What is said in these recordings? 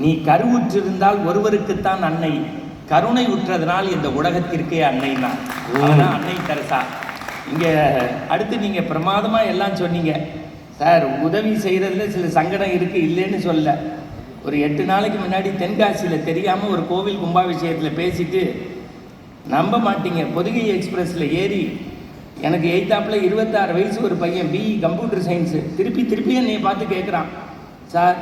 நீ கருவுற்றிருந்தால் ஒருவருக்குத்தான் அன்னை, கருணை உற்றதனால் இந்த உலகத்திற்கே அன்னை தான். அதுதான் அன்னை தெரசா. இங்கே அடுத்து நீங்கள் பிரமாதமாக எல்லாம் சொன்னீங்க சார். உதவி செய்கிறதுல சில சங்கடம் இருக்குது, இல்லைன்னு சொல்ல. ஒரு 8 நாளைக்கு முன்னாடி தென்காசியில் தெரியாமல் ஒரு கோவில் கும்பாபிஷேகத்தில் பேசிட்டு, நம்ப மாட்டீங்க, பொதுகை எக்ஸ்பிரஸில் ஏறி எனக்கு எய்த்தாப்பில் 26 வயசு ஒரு பையன் பிஇ கம்ப்யூட்டர் சயின்ஸு திருப்பி என்னை பார்த்து கேட்குறான், சார்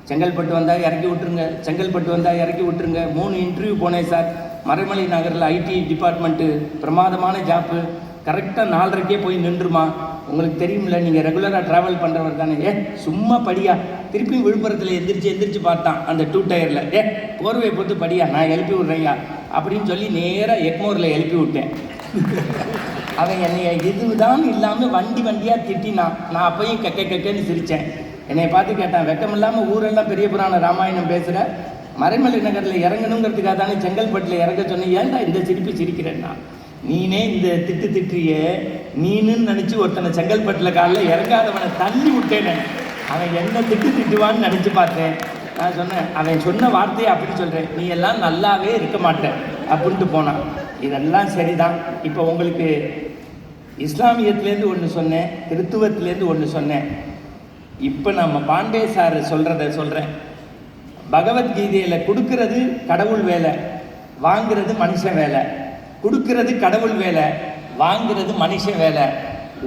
செங்கல்பட்டு வந்தால் இறக்கி விட்டுருங்க, செங்கல்பட்டு வந்தால் இறக்கி விட்டுருங்க. 3 இன்டர்வியூ போனேன் சார். மறைமலை நகரில் ஐடி டிபார்ட்மெண்ட்டு பிரமாதமான ஜாப்பு, கரெக்டாக 4:30க்கே போய் நின்றுமா. உங்களுக்கு தெரியுமில்ல, நீங்கள் ரெகுலராக ட்ராவல் பண்ணுறவர் தானே. சும்மா படியா. திருப்பியும் விழுப்புரத்தில் எந்திரிச்சு பார்த்தான் அந்த 2 டயரில். போர்வை போட்டு படியா, நான் எழுப்பி விட்றேயா அப்படின்னு சொல்லி நேராக எக்மோரில் எழுப்பி விட்டேன். அவன் என்னைய இதுதான் இல்லாமல் வண்டியாக திட்டினான். நான் அப்பையும் கெக்கன்னு சிரித்தேன். என்னை பார்த்து கேட்டான், வெக்கம் இல்லாமல் ஊரெல்லாம் பெரிய புராண ராமாயணம் பேசுகிற, மறைமலை நகரில் இறங்கணுங்கிறதுக்காக தானே செங்கல்பட்டில் இறங்க சொன்னேன், ஏன்டா இந்த சிரிப்பு சிரிக்கிறேன்னா, நீனே இந்த திட்டியே நீன்னு நினச்சி ஒருத்தனை செங்கல்பட்டில் காலில் இறங்காதவனை தள்ளி விட்டேனே. அவன் என்ன திட்டுவான்னு நினச்சி பார்த்தேன். நான் சொன்னேன், அவன் சொன்ன வார்த்தையை அப்படி சொல்கிறேன், நீ எல்லாம் நல்லாவே இருக்க மாட்டேன் அப்படின்ட்டு போனான். இதெல்லாம் சரிதான். இப்போ உங்களுக்கு இஸ்லாமியத்துலேருந்து ஒன்று சொன்னேன், கிறித்துவத்திலேருந்து ஒன்று சொன்னேன். இப்போ நம்ம பாண்டே சார் சொல்கிறத சொல்கிறேன். பகவத்கீதையில் கொடுக்கறது கடவுள் வேலை, வாங்கிறது மனுஷன் வேலை. கொடுக்கறது கடவுள் வேலை, வாங்கிறது மனுஷன் வேலை.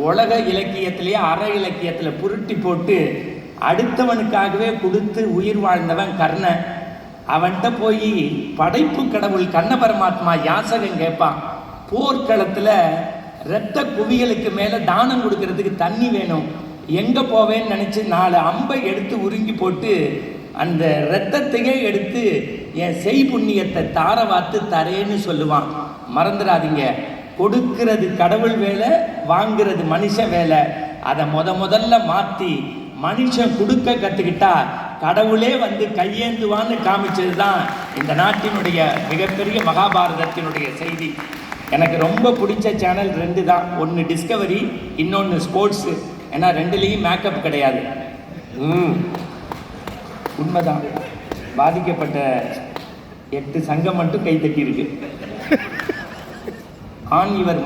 உலக இலக்கியத்திலேயே அற இலக்கியத்தில் புரட்டி போட்டு அடுத்தவனுக்காகவே கொடுத்து உயிர் வாழ்ந்தவன் கர்ணன். அவன்கிட்ட போய் படைப்பு கடவுள் கண்ண பரமாத்மா யாசகம் கேட்பான். போர்க்களத்தில் இரத்த குவியலுக்கு மேலே தானம் கொடுக்கறதுக்கு தண்ணி வேணும், எங்கே போவேன்னு நினச்சி 4 அம்பை எடுத்து உருங்கி போட்டு அந்த இரத்தத்தையே எடுத்து என் செய் புண்ணியத்தை தார வாத்து தரேன்னு சொல்லுவான். மறந்துடாதீங்க, கொடுக்கிறது கடவுள் வேலை, வாங்கிறது மனுஷன் வேலை. அதை முதல்ல மாற்றி மனுஷன் கொடுக்க கற்றுக்கிட்டா கடவுளே வந்து கையேந்துவான்னு காமிச்சது தான் இந்த நாட்டினுடைய மிகப்பெரிய மகாபாரதத்தினுடைய செய்தி. எனக்கு ரொம்ப பிடிச்ச சேனல் 2 தான். ஒன்று டிஸ்கவரி, இன்னொன்று ஸ்போர்ட்ஸு. ஏன்னா 2லேயும் மேக்கப் கிடையாது. உண்மைதான். பாதிக்கப்பட்ட 8 சங்கம் மட்டும் கைத்தட்டி இருக்கு. ஆன் இவர்